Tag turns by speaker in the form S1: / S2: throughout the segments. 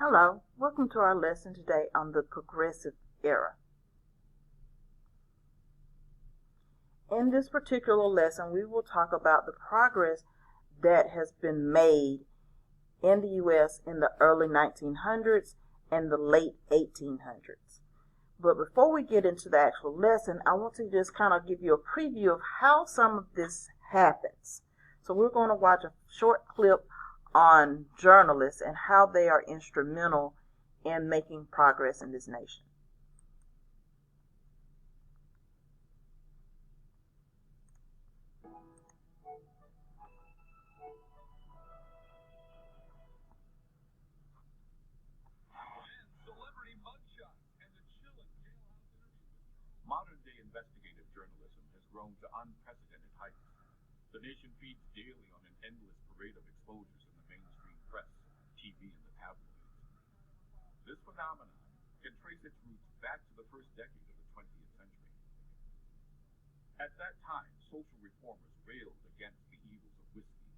S1: Hello, welcome to our lesson today on the Progressive Era. In this particular lesson, we will talk about the progress that has been made in the U.S. in the early 1900s and the late 1800s. But before we get into the actual lesson, I want to just kind of give you a preview of how some of this happens. So we're going to watch a short clip on journalists and how they are instrumental in making progress in this nation.
S2: Modern-day investigative journalism has grown to unprecedented heights. The nation feeds daily on an endless parade of exposures in the mainstream press, TV, and the tabloids. This phenomenon can trace its roots back to the first decade of the 20th century. At that time, social reformers railed against the evils of whiskey,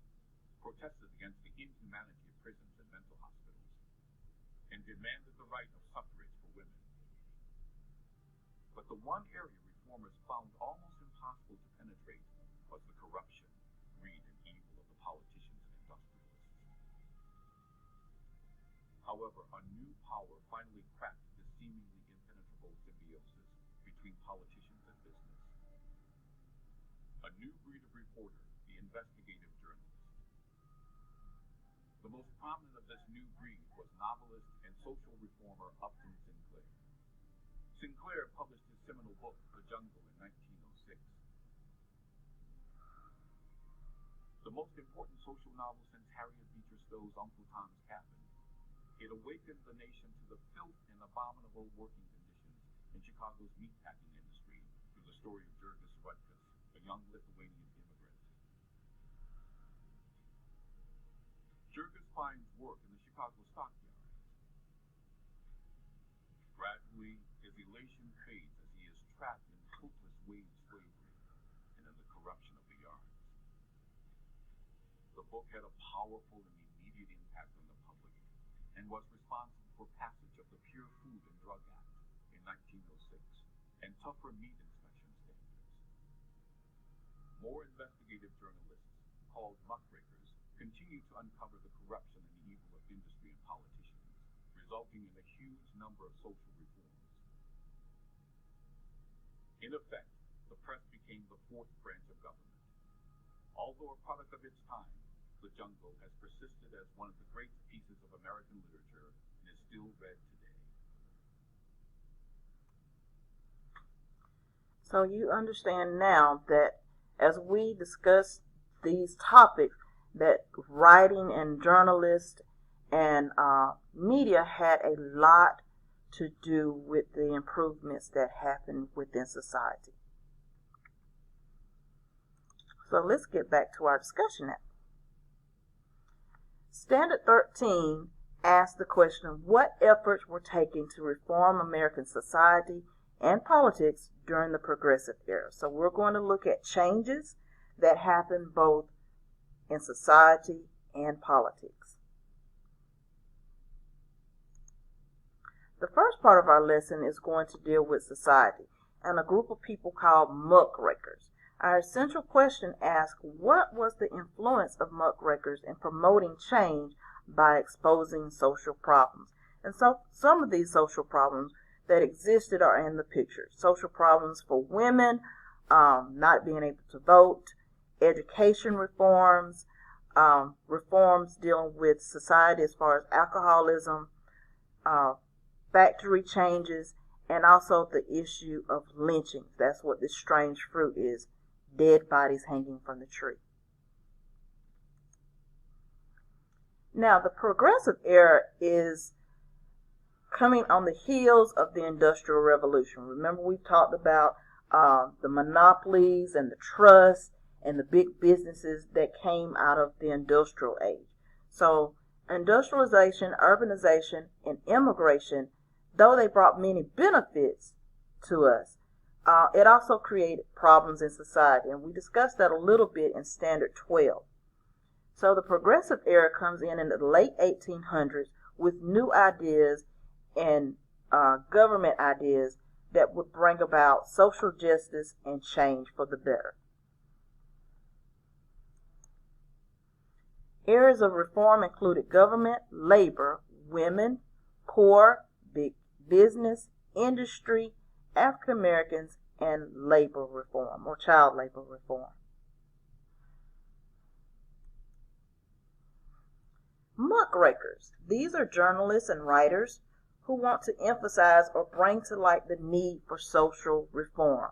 S2: protested against the inhumanity of prisons and mental hospitals, and demanded the right of suffrage for women. But the one area reformers found almost impossible to penetrate was the corruption, greed, and evil of the politicians and industrialists. However, a new power finally cracked the seemingly impenetrable symbiosis between politicians and business. A new breed of reporter, the investigative journalist. The most prominent of this new breed was novelist and social reformer Upton Sinclair. Sinclair published his seminal book, The Jungle, in 1906. The most important social novel since Harriet Beecher Stowe's Uncle Tom's Cabin, it awakened the nation to the filth and abominable working conditions in Chicago's meatpacking industry through the story of Jurgis Rutgers, a young Lithuanian immigrant. Jurgis finds work in the Chicago stockyards. Gradually, his elation fades as he is trapped in hopeless wage slavery and in the corruption of the yards. The book had a powerful and immediate impact on the public and was responsible for passage of the Pure Food and Drug Act in 1906 and tougher meat inspection standards. More investigative journalists, called muckrakers, continue to uncover the corruption and evil of industry and politicians, resulting in a huge number of social reforms. In effect, the press became the fourth branch of government. Although a product of its time, The Jungle has persisted as one of the great pieces of American literature and is still read today.
S1: So you understand now that as we discuss these topics, that writing and journalists and media had a lot to do with the improvements that happened within society. So let's get back to our discussion now. Standard 13 asked the question, what efforts were taken to reform American society and politics during the Progressive Era? So we're going to look at changes that happened both in society and politics. The first part of our lesson is going to deal with society and a group of people called muckrakers. Our essential question asks, what was the influence of muckrakers in promoting change by exposing social problems? And so some of these social problems that existed are in the picture. Social problems for women, not being able to vote, education reforms, reforms dealing with society as far as alcoholism, factory changes, and also the issue of lynching. That's what this strange fruit is, dead bodies hanging from the tree. Now, the Progressive Era is coming on the heels of the Industrial Revolution. Remember, we talked about the monopolies and the trusts and the big businesses that came out of the industrial age. So industrialization, urbanization, and immigration, though they brought many benefits to us, it also created problems in society, and we discussed that a little bit in Standard 12. So the Progressive Era comes in the late 1800s with new ideas and government ideas that would bring about social justice and change for the better. Areas of reform included government, labor, women, poor, big business, industry, African Americans, and labor reform or child labor reform. Muckrakers. These are journalists and writers who want to emphasize or bring to light the need for social reform.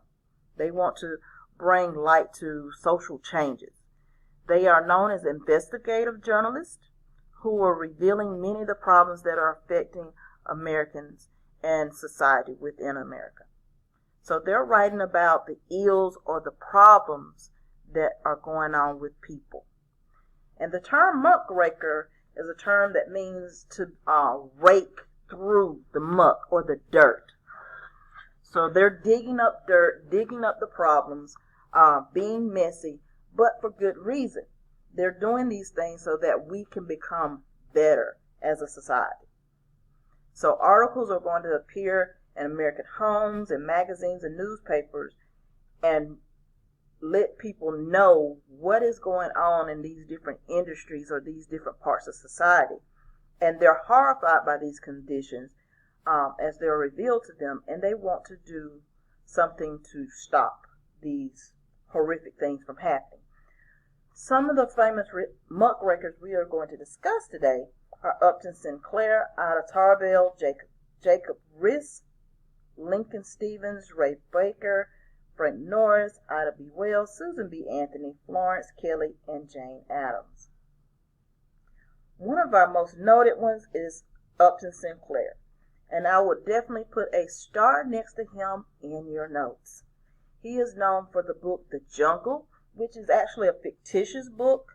S1: They want to bring light to social changes. They are known as investigative journalists who are revealing many of the problems that are affecting Americans and society within America. So they're writing about the ills or the problems that are going on with people. And the term muckraker is a term that means to rake through the muck or the dirt. So they're digging up dirt, digging up the problems, being messy, but for good reason. They're doing these things so that we can become better as a society. So articles are going to appear in American homes and magazines and newspapers and let people know what is going on in these different industries or these different parts of society. And they're horrified by these conditions as they're revealed to them, and they want to do something to stop these horrific things from happening. Some of the famous muckrakers we are going to discuss today are Upton Sinclair, Ida Tarbell, Jacob Riis, Lincoln Stevens, Ray Baker, Frank Norris, Ida B. Wells, Susan B. Anthony, Florence Kelly, and Jane Addams. One of our most noted ones is Upton Sinclair, and I would definitely put a star next to him in your notes. He is known for the book The Jungle, which is actually a fictitious book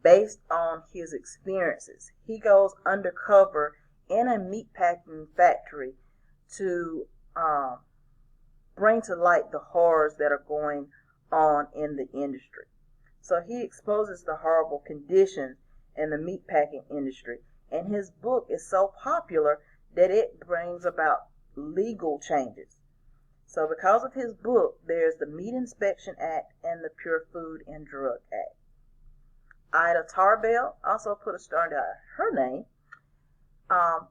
S1: based on his experiences. He goes undercover in a meatpacking factory to bring to light the horrors that are going on in the industry. So he exposes the horrible conditions in the meatpacking industry, and his book is so popular that it brings about legal changes. So because of his book, there's the Meat Inspection Act and the Pure Food and Drug Act. Ida Tarbell, also put a star under her name,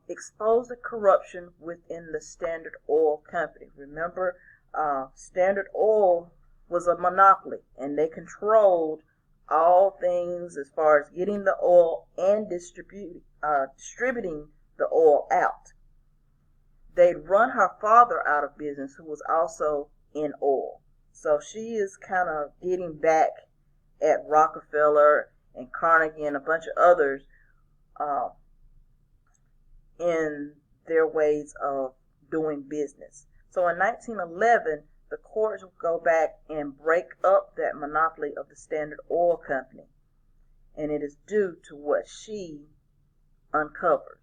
S1: exposed the corruption within the Standard Oil Company. Remember, Standard Oil was a monopoly, and they controlled all things as far as getting the oil and distributing the oil out. They'd run her father out of business, who was also in oil. So she is kind of getting back at Rockefeller and Carnegie and a bunch of others in their ways of doing business. So in 1911, the courts would go back and break up that monopoly of the Standard Oil Company. And it is due to what she uncovers.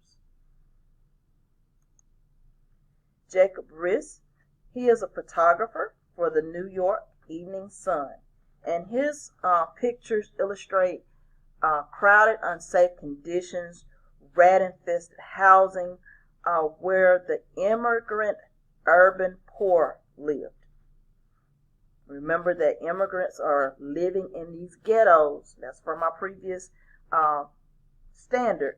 S1: Jacob Riis, he is a photographer for the New York Evening Sun. And his pictures illustrate crowded, unsafe conditions, rat-infested housing, where the immigrant urban poor lived. Remember that immigrants are living in these ghettos. That's from our previous standard.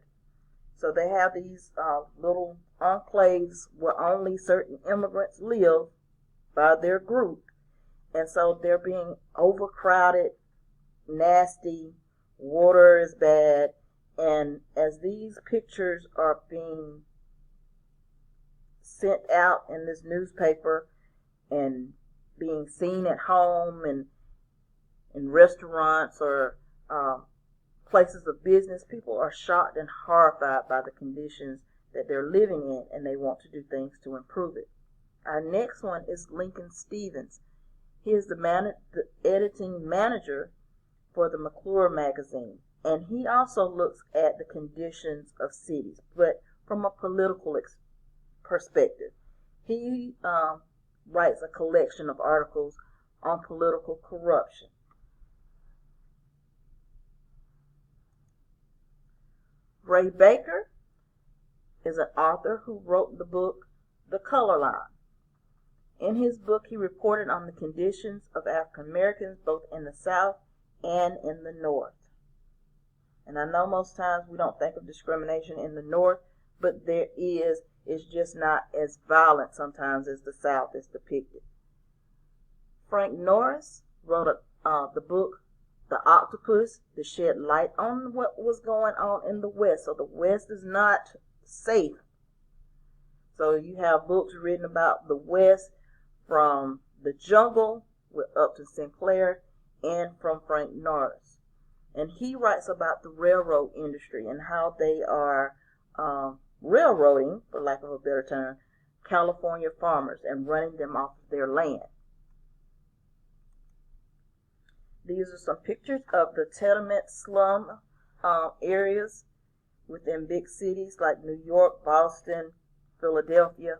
S1: So they have these little enclaves where only certain immigrants live by their group. And so they're being overcrowded, nasty, water is bad. And as these pictures are being sent out in this newspaper and being seen at home and in restaurants or places of business, people are shocked and horrified by the conditions that they're living in, and they want to do things to improve it. Our next one is Lincoln Stevens. He is the editing manager for the McClure magazine, and he also looks at the conditions of cities, but from a political perspective. He writes a collection of articles on political corruption. Ray Baker, is an author who wrote the book The Color Line. In his book, he reported on the conditions of African Americans both in the South and in the North. And I know most times we don't think of discrimination in the North, but there is. It's just not as violent sometimes as the South is depicted. Frank Norris wrote the book The Octopus to shed light on what was going on in the West. So the West is not safe. So you have books written about the West from The Jungle with Upton Sinclair and from Frank Norris. And he writes about the railroad industry and how they are railroading, for lack of a better term, California farmers and running them off of their land. These are some pictures of the tenement slum areas within big cities like New York, Boston, Philadelphia.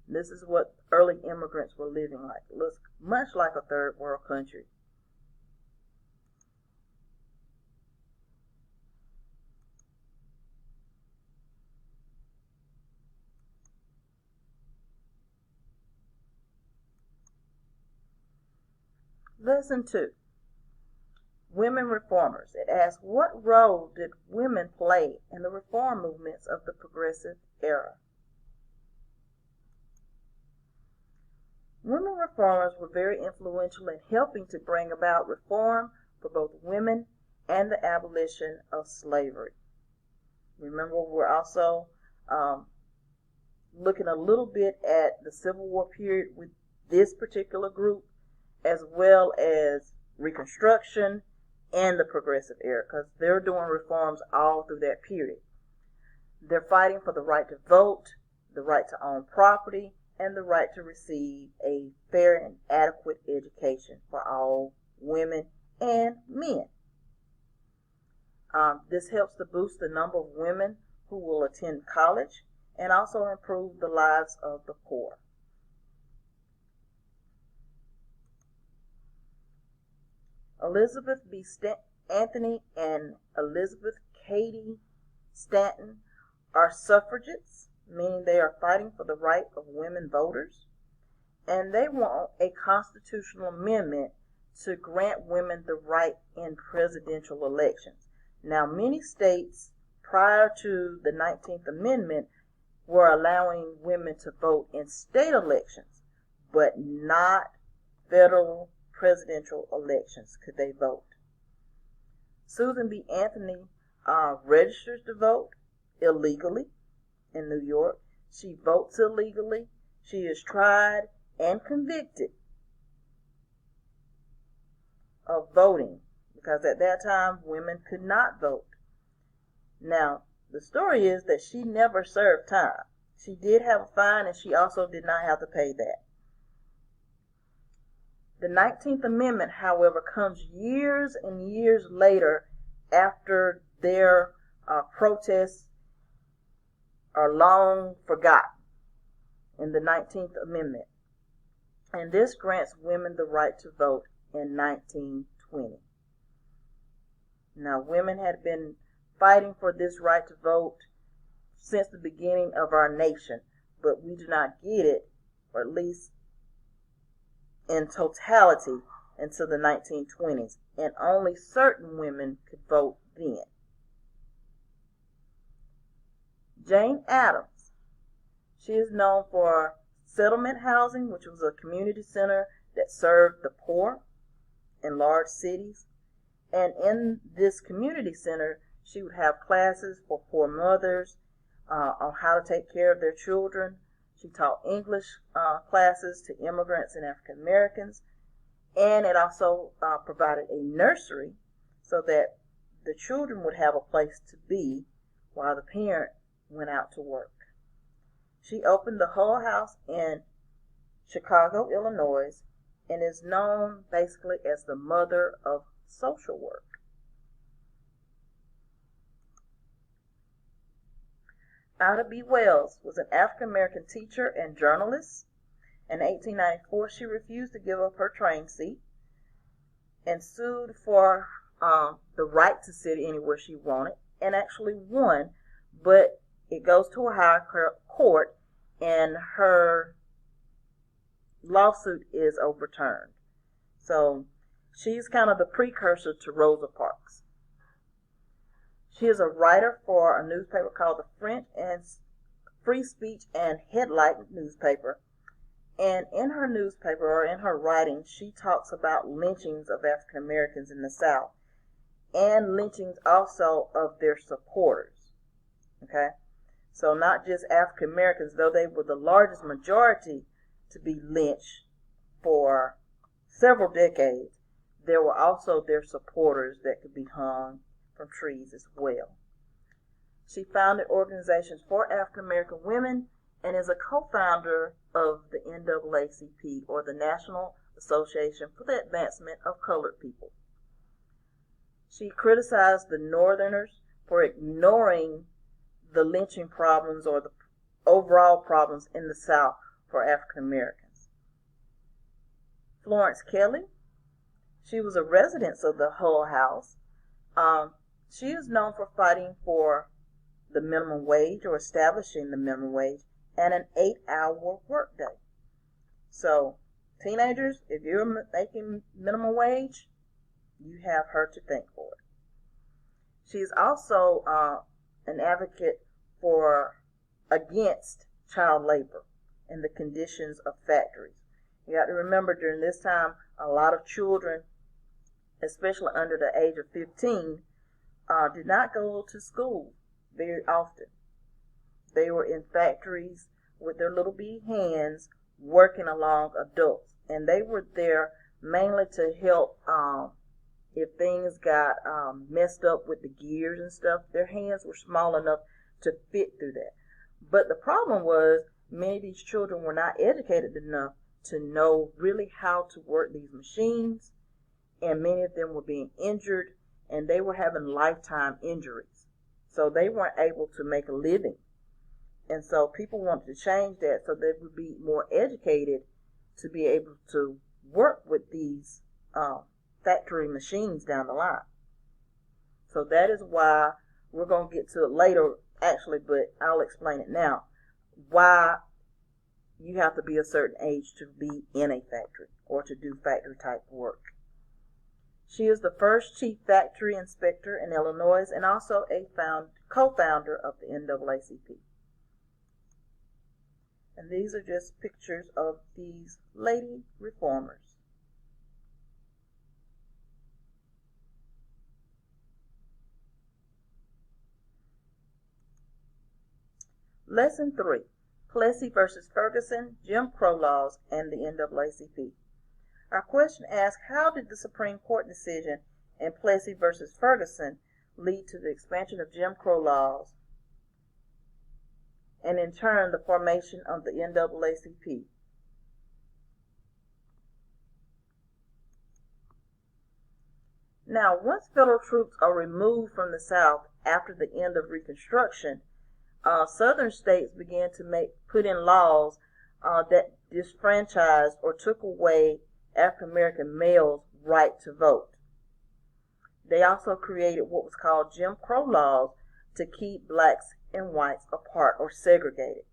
S1: This is what early immigrants were living like. It looks much like a third world country. Lesson 2. Women reformers. It asks, what role did women play in the reform movements of the progressive era? Women reformers were very influential in helping to bring about reform for both women and the abolition of slavery. Remember, we're also looking a little bit at the Civil War period with this particular group, as well as Reconstruction and the Progressive Era, because they're doing reforms all through that period. They're fighting for the right to vote, the right to own property, and the right to receive a fair and adequate education for all women and men. This helps to boost the number of women who will attend college and also improve the lives of the poor. Elizabeth B. Anthony and Elizabeth Cady Stanton are suffragettes, meaning they are fighting for the right of women voters, and they want a constitutional amendment to grant women the right in presidential elections. Now, many states prior to the 19th Amendment were allowing women to vote in state elections, but not federal presidential elections could they vote. Susan B. Anthony registers to vote illegally in New York. She votes illegally. She is tried and convicted of voting because at that time women could not vote. Now, the story is that she never served time. She did have a fine and she also did not have to pay that. The 19th Amendment, however, comes years and years later after their protests are long forgotten in the 19th Amendment. And this grants women the right to vote in 1920. Now, women had been fighting for this right to vote since the beginning of our nation, but we do not get it, or at least in totality, until the 1920s, and only certain women could vote then. Jane Addams. She is known for settlement housing, which was a community center that served the poor in large cities. And in this community center, she would have classes for poor mothers on how to take care of their children. She taught English classes to immigrants and African Americans. And it also provided a nursery so that the children would have a place to be while the parent went out to work. She opened the Hull House in Chicago, Illinois, and is known basically as the mother of social work. Ida B. Wells was an African American teacher and journalist. In 1894, she refused to give up her train seat and sued for the right to sit anywhere she wanted, and actually won, but it It goes to a high court, and her lawsuit is overturned. So she's kind of the precursor to Rosa Parks. She is a writer for a newspaper called the Free Speech and Headlight newspaper. And in her newspaper, or in her writing, she talks about lynchings of African Americans in the South, and lynchings also of their supporters. Okay? So not just African Americans, though they were the largest majority to be lynched for several decades, there were also their supporters that could be hung from trees as well. She founded organizations for African American women and is a co-founder of the NAACP, or the National Association for the Advancement of Colored People. She criticized the Northerners for ignoring the lynching problems or the overall problems in the South for African Americans. Florence Kelly, she was a resident of the Hull House. She is known for fighting for the minimum wage, or establishing the minimum wage, and an 8-hour workday. So, teenagers, if you're making minimum wage, you have her to thank for it. She's also an advocate against child labor and the conditions of factories. You got to remember, during this time, a lot of children, especially under the age of 15, did not go to school very often. They were in factories with their little bitty hands working along adults, and they were there mainly to help if things got messed up with the gears and stuff. Their hands were small enough to fit through that. But the problem was, many of these children were not educated enough to know really how to work these machines, and many of them were being injured, and they were having lifetime injuries. So they weren't able to make a living. And so people wanted to change that so they would be more educated to be able to work with these factory machines down the line. So that is why, we're going to get to it later actually, but I'll explain it now, why you have to be a certain age to be in a factory or to do factory type work. She is the first chief factory inspector in Illinois, and also a co-founder of the NAACP. And these are just pictures of these lady reformers. Lesson 3. Plessy versus Ferguson, Jim Crow laws, and the NAACP. Our question asks, how did the Supreme Court decision in Plessy versus Ferguson lead to the expansion of Jim Crow laws, and in turn the formation of the NAACP? Now, once federal troops are removed from the South after the end of Reconstruction, Southern states began to put in laws that disfranchised or took away African American males' right to vote. They also created what was called Jim Crow laws to keep blacks and whites apart or segregated.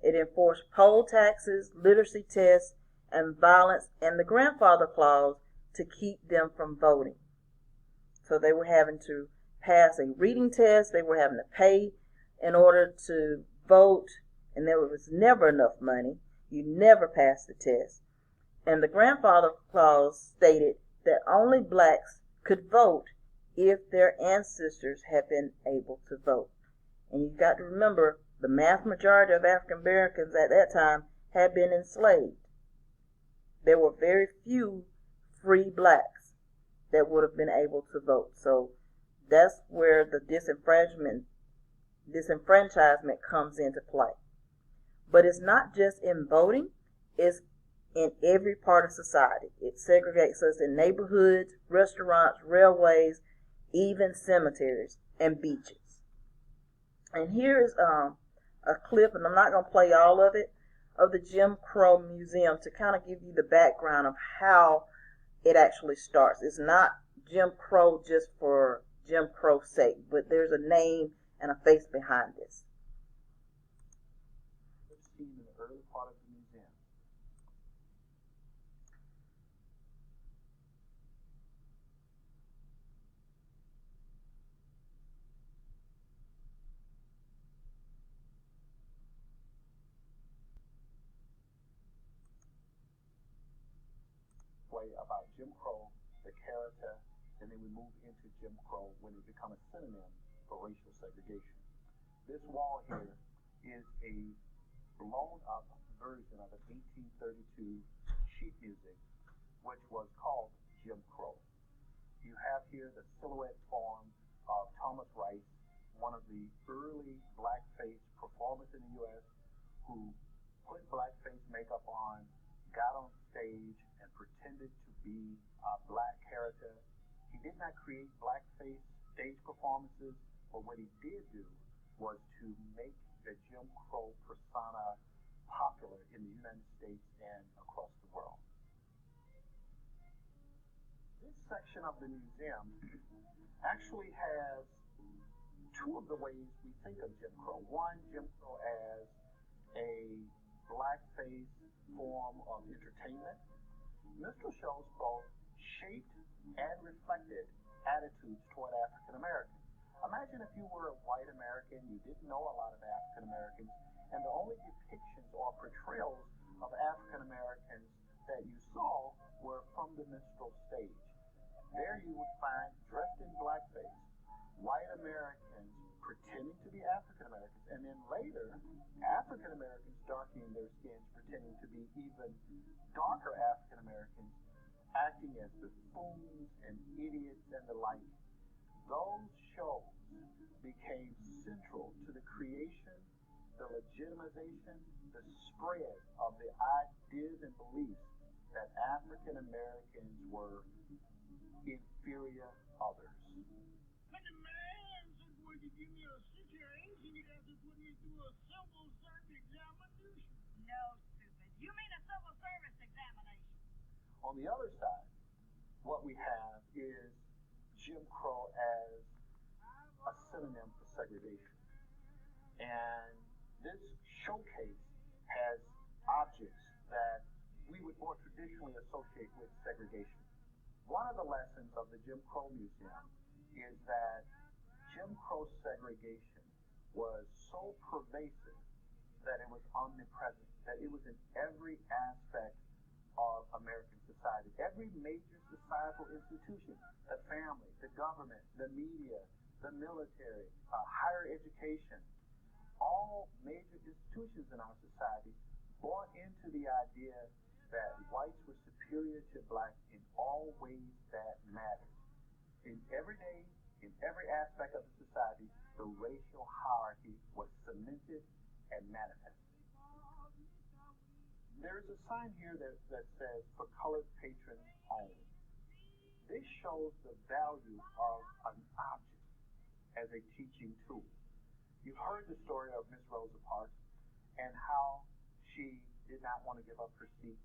S1: It enforced poll taxes, literacy tests, and violence, and the grandfather clause to keep them from voting. So they were having to pass a reading test, they were having to pay in order to vote, and there was never enough money. You never passed the test. And the grandfather clause stated that only blacks could vote if their ancestors had been able to vote. And you've got to remember, the vast majority of African Americans at that time had been enslaved. There were very few free blacks that would have been able to vote. So that's where the disenfranchisement comes into play. But it's not just in voting, it's in every part of society. It segregates us in neighborhoods, restaurants, railways, even cemeteries and beaches. And here's a clip, and I'm not going to play all of it, of the Jim Crow Museum to kind of give you the background of how it actually starts. It's not Jim Crow just for Jim Crow's sake, but there's a name and a face behind this.
S3: early part of the museum. Way about Jim Crow, the character, and then we move into Jim Crow when it becomes a synonym for racial segregation. This wall here is a blown up version of an 1832 sheet music, which was called Jim Crow. You have here the silhouette form of Thomas Rice, one of the early blackface performers in the U.S., who put blackface makeup on, got on stage, and pretended to be a black character. He did not create blackface stage performances, but what he did do was to make the Jim Crow persona popular in the United States and across the world. This section of the museum actually has two of the ways we think of Jim Crow. One, Jim Crow as a blackface form of entertainment. Minstrel shows both shaped and reflected attitudes toward African Americans. Imagine if you were a white American, you didn't know a lot of African Americans, and the only depictions or portrayals of African Americans that you saw were from the minstrel stage. There you would find, dressed in blackface, white Americans pretending to be African Americans, and then later, African Americans darkening their skins, pretending to be even darker African Americans, acting as buffoons and idiots and the like. Those shows became central to the creation, the legitimization, the spread of the ideas and beliefs that African Americans were inferior others.
S4: Would you give me a situation, you'd have to put me through a civil service examination.
S5: No, stupid. You mean a civil service examination.
S3: On the other side, what we have is Jim Crow as a synonym for segregation. And this showcase has objects that we would more traditionally associate with segregation. One of the lessons of the Jim Crow Museum is that Jim Crow segregation was so pervasive that it was omnipresent, that it was in every aspect of American society. Every major societal institution, the family, the government, the media, the military, higher education, all major institutions in our society bought into the idea that whites were superior to blacks in all ways that mattered. In every day, in every aspect of the society, the racial hierarchy was cemented and manifested. There's a sign here that says, "For colored patrons only." This shows the value of an object as a teaching tool. You've heard the story of Miss Rosa Parks and how she did not want to give up her seat.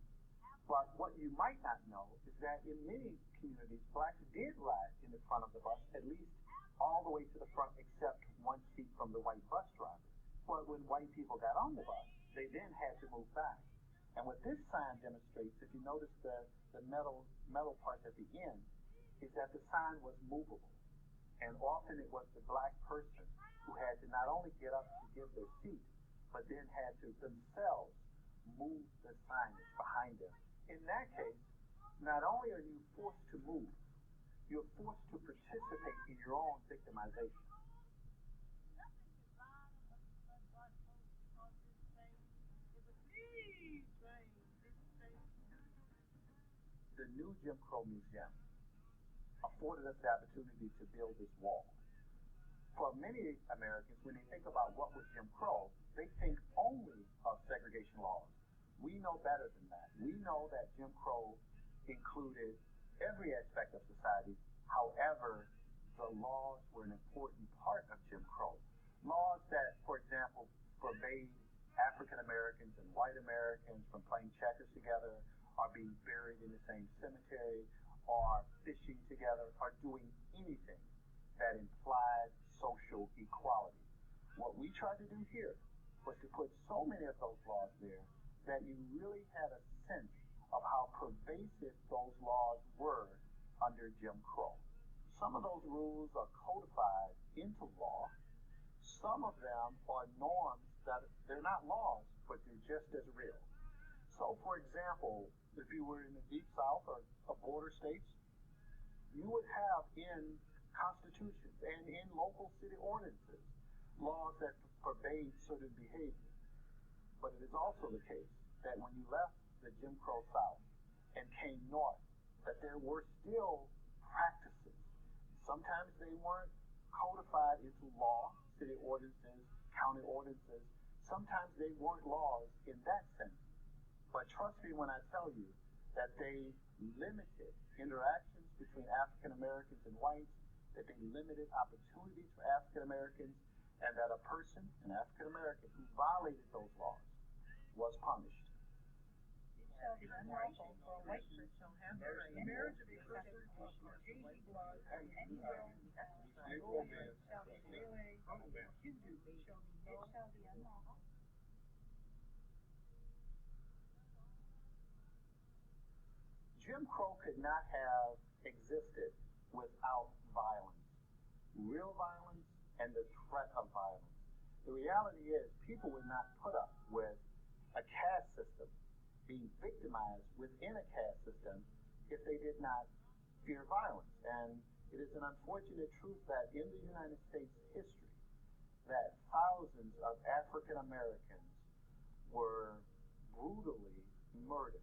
S3: But what you might not know is that in many communities, blacks did ride in the front of the bus, at least all the way to the front, except one seat from the white bus driver. But when white people got on the bus, they then had to move back. And what this sign demonstrates, if you notice the metal part at the end, is that the sign was movable. And often it was the black person who had to not only get up to give their seat, but then had to themselves move the signage behind them. In that case, not only are you forced to move, you're forced to participate in your own victimization. The new Jim Crow Museum afforded us the opportunity to build this wall. For many Americans, when they think about what was Jim Crow, they think only of segregation laws. We know better than that. We know that Jim Crow included every aspect of society. However, the laws were an important part of Jim Crow. Laws that, for example, forbade African Americans and white Americans from playing checkers together, or being buried in the same cemetery, or fishing together, or doing anything that implied social equality. What we tried to do here was to put so many of those laws there that you really had a sense of how pervasive those laws were under Jim Crow. Some of those rules are codified into law. Some of them are norms that they're not laws, but they're just as real. So, for example, if you were in the Deep South or border states, you would have in constitutions and in local city ordinances laws that forbade certain behavior. But it is also the case that when you left the Jim Crow South and came north, that there were still practices. Sometimes they weren't codified into law, city ordinances, county ordinances. Sometimes they weren't laws in that sense. But trust me when I tell you that they limited interactions between African Americans and whites, that they limited opportunities for African Americans, and that a person, an African American, who violated those laws was punished. Jim Crow could not have existed without violence, real violence, and the threat of violence. The reality is, people would not put up with a caste system, being victimized within a caste system, if they did not fear violence. And it is an unfortunate truth that in the United States history, that thousands of African Americans were brutally murdered.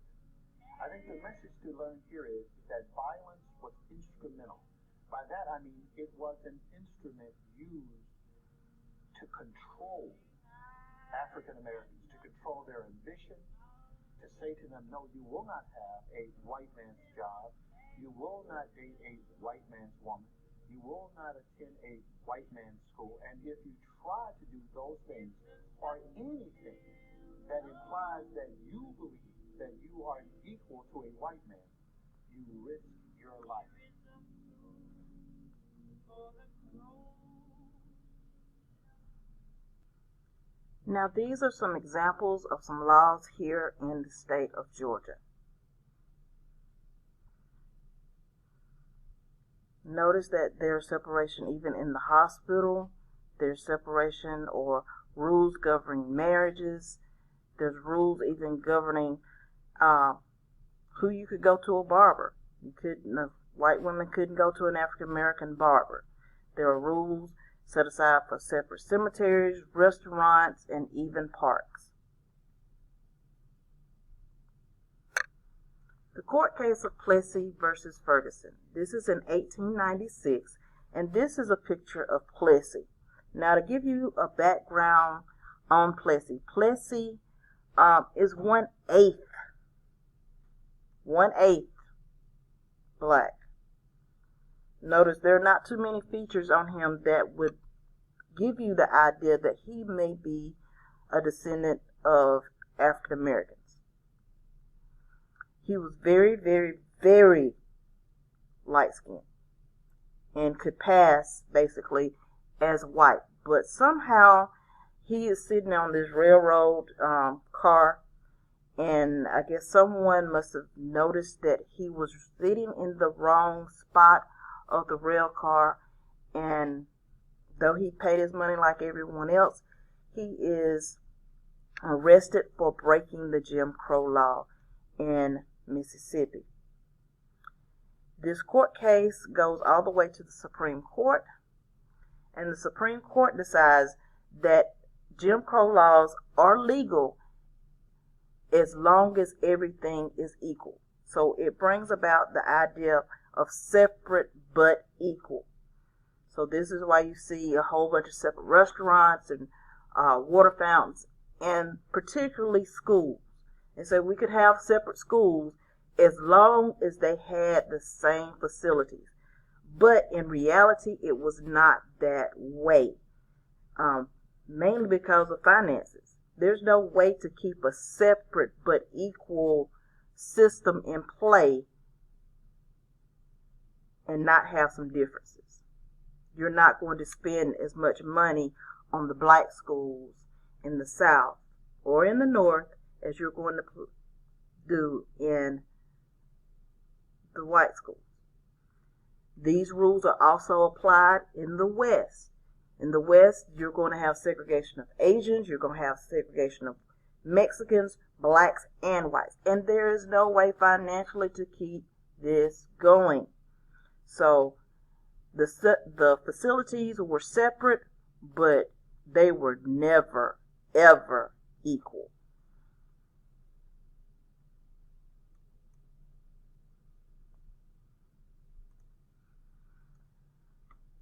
S3: I think the message to learn here is that violence was instrumental. By that I mean it was an instrument used to control African Americans, to control their ambition, to say to them, no, you will not have a white man's job, you will not date a white man's woman, you will not attend a white man's school, and if you try to do those things or anything that implies that you believe that you are equal to a white man, you risk your life.
S1: Now, these are some examples of some laws here in the state of Georgia. Notice that there's separation even in the hospital. There's separation or rules governing marriages. There's rules even governing who you could go to a barber. White women couldn't go to an African American barber. There are rules set aside for separate cemeteries, restaurants, and even parks. The court case of Plessy versus Ferguson. This is in 1896, and this is a picture of Plessy. Now, to give you a background on Plessy, Plessy is 1/8 black. Notice there are not too many features on him that would give you the idea that he may be a descendant of African Americans. He was very, very, very light-skinned and could pass basically as white. But somehow he is sitting on this railroad car, and I guess someone must have noticed that he was sitting in the wrong spot of the rail car, and though he paid his money like everyone else, he is arrested for breaking the Jim Crow law in Mississippi. This court case goes all the way to the Supreme Court, and the Supreme Court decides that Jim Crow laws are legal as long as everything is equal. So it brings about the idea of separate but equal. So this is why you see a whole bunch of separate restaurants and water fountains, and particularly schools. And so we could have separate schools as long as they had the same facilities. But in reality, it was not that way, mainly because of finances. There's no way to keep a separate but equal system in play and not have some differences. You're not going to spend as much money on the black schools and the South or in the North as you're going to do in the white schools. These rules are also applied in the West. In the West, you're going to have segregation of Asians, you're going to have segregation of Mexicans, blacks, and whites. And there is no way financially to keep this going. So the facilities were separate, but they were never, ever equal.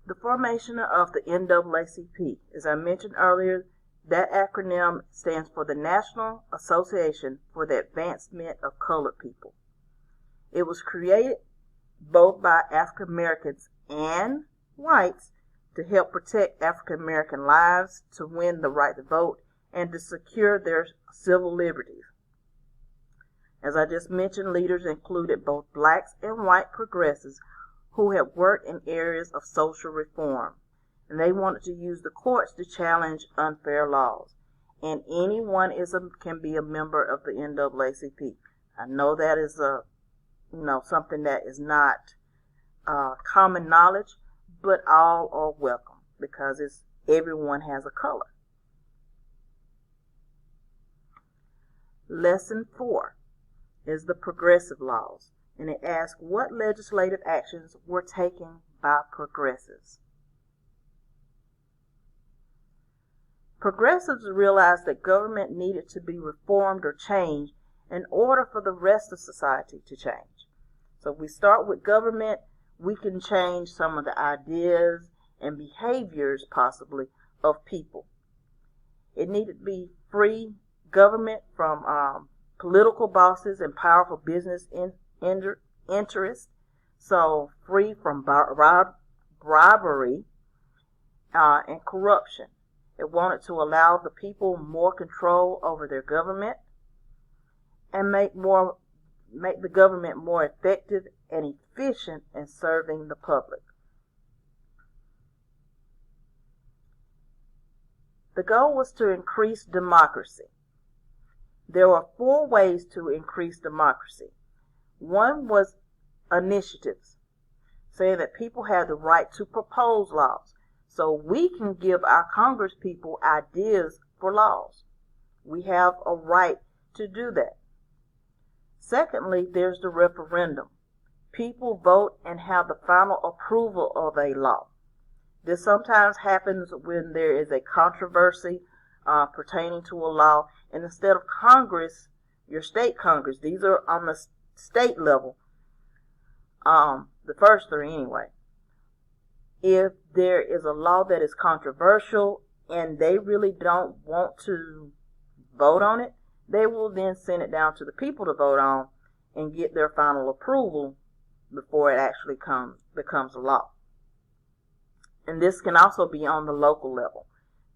S1: The formation of the NAACP, as I mentioned earlier, that acronym stands for the National Association for the Advancement of Colored People. It was created both by African Americans and whites to help protect African American lives, to win the right to vote, and to secure their civil liberties. As I just mentioned, leaders included both blacks and white progressives who had worked in areas of social reform, and they wanted to use the courts to challenge unfair laws. And anyone can be a member of the NAACP. I know that is something that is not common knowledge, but all are welcome because everyone has a color. Lesson 4 is the progressive laws, and it asks what legislative actions were taken by progressives. Progressives realized that government needed to be reformed or changed in order for the rest of society to change. So if we start with government, we can change some of the ideas and behaviors possibly of people. It needed to be free government from political bosses and powerful business interests, so free from bribery and corruption. It wanted to allow the people more control over their government and make the government more effective and efficient in serving the public. The goal was to increase democracy. There were 4 ways to increase democracy. One was initiatives, saying that people have the right to propose laws. So we can give our Congress people ideas for laws. We have a right to do that. Secondly, there's the referendum. People vote and have the final approval of a law. This sometimes happens when there is a controversy pertaining to a law, and instead of Congress, your state Congress, these are on the state level, the first 3 anyway. If there is a law that is controversial and they really don't want to vote on it, they will then send it down to the people to vote on and get their final approval before it actually becomes a law. And this can also be on the local level.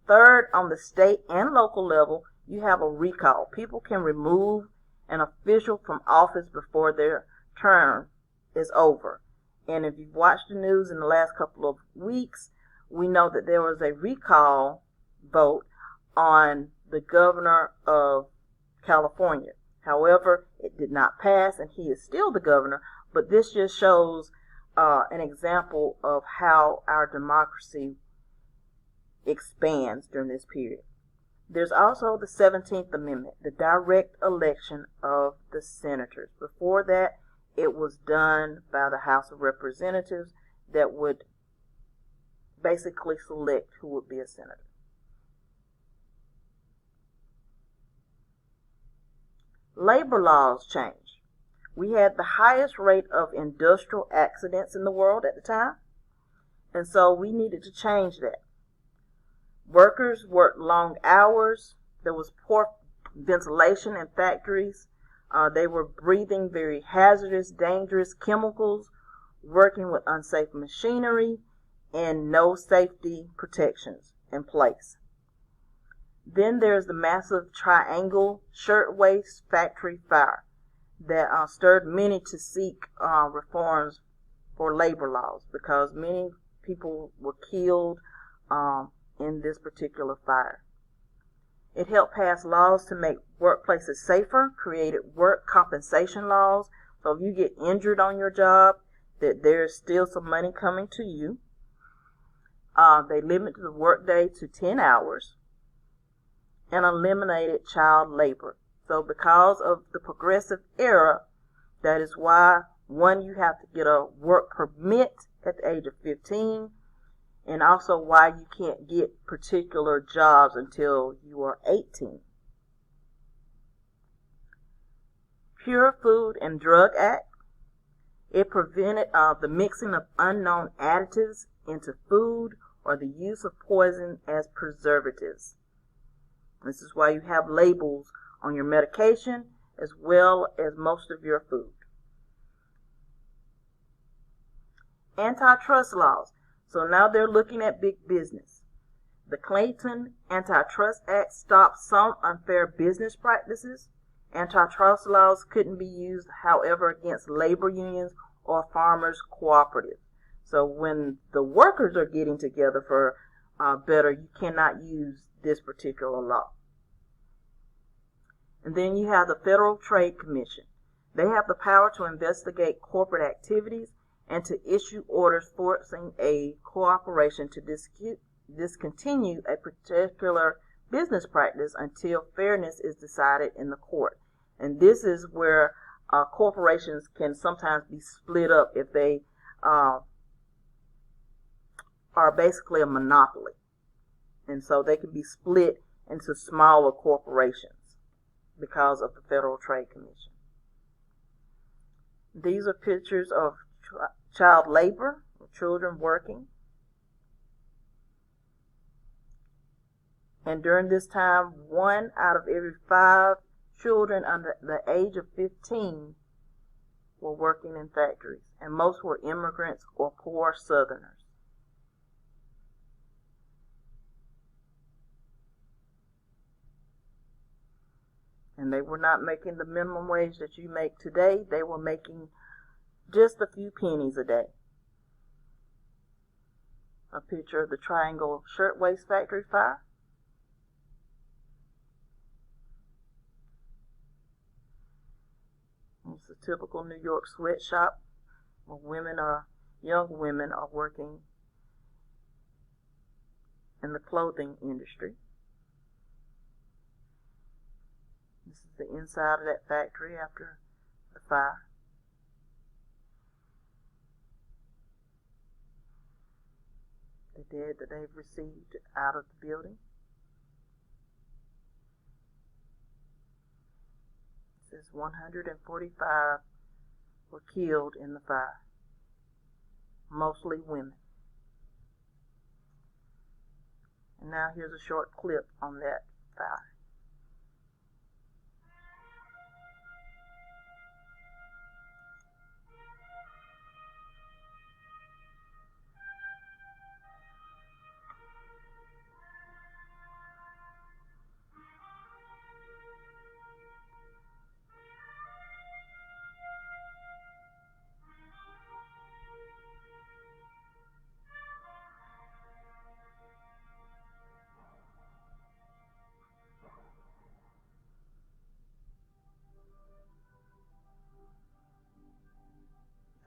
S1: Third, on the state and local level, you have a recall. People can remove an official from office before their term is over. And if you've watched the news in the last couple of weeks, we know that there was a recall vote on the governor of California. However, it did not pass, and he is still the governor, but this just shows an example of how our democracy expands during this period. There's also the 17th Amendment, the direct election of the senators. Before that, it was done by the House of Representatives that would basically select who would be a senator. Labor laws changed. We had the highest rate of industrial accidents in the world at the time, and so we needed to change that. Workers worked long hours. There was poor ventilation in factories. They were breathing very hazardous, dangerous chemicals, working with unsafe machinery, and no safety protections in place. Then there's the massive Triangle Shirtwaist Factory fire that stirred many to seek reforms for labor laws because many people were killed in this particular fire. It helped pass laws to make workplaces safer, created work compensation laws. So if you get injured on your job, that there's still some money coming to you. They limited the workday to 10 hours and eliminated child labor. So because of the progressive era, that is why, one, you have to get a work permit at the age of 15, and also why you can't get particular jobs until you are 18. Pure Food and Drug Act. It prevented the mixing of unknown additives into food or the use of poison as preservatives. This is why you have labels on your medication as well as most of your food. Antitrust laws. So now they're looking at big business. The Clayton Antitrust Act stopped some unfair business practices. Antitrust laws couldn't be used, however, against labor unions or farmers' cooperatives. So when the workers are getting together for better, you cannot use this particular law. And then you have the Federal Trade Commission. They have the power to investigate corporate activities and to issue orders forcing a corporation to discontinue a particular business practice until fairness is decided in the court. And this is where corporations can sometimes be split up if they are basically a monopoly. And so they can be split into smaller corporations because of the Federal Trade Commission. These are pictures of child labor, children working. And during this time, 1 out of every 5 children under the age of 15 were working in factories, and most were immigrants or poor Southerners. And they were not making the minimum wage that you make today. They were making just a few pennies a day. A picture of the Triangle Shirtwaist Factory fire. It's a typical New York sweatshop where young women are working in the clothing industry. This is the inside of that factory after the fire. The dead that they've received out of the building. It says 145 were killed in the fire, mostly women. And now here's a short clip on that fire.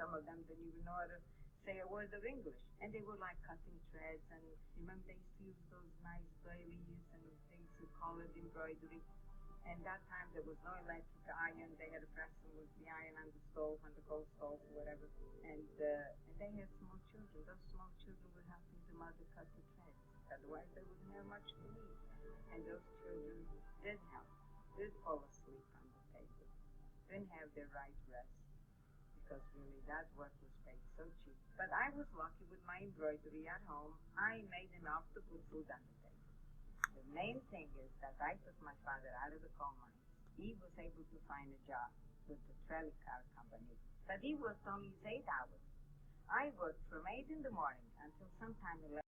S5: Some of them didn't even know how to say a word of English. And they were like cutting threads, and remember they used to use those nice doilies and things to call it embroidery. And that time there was no electric iron. They had to press them with the iron on the stove, on the coal stove or whatever. And they had small children. Those small children were helping the mother cut the threads. Otherwise they wouldn't have much to eat. And those children did help, did fall asleep on the table, didn't have their right rest. Because really that work was paid so cheap. But I was lucky with my embroidery at home. I made enough to put food on the table. The main thing is that I took my father out of the coal mine. He was able to find a job with the trolley car company. But he worked only 8 hours. I worked from 8 in the morning until sometime 11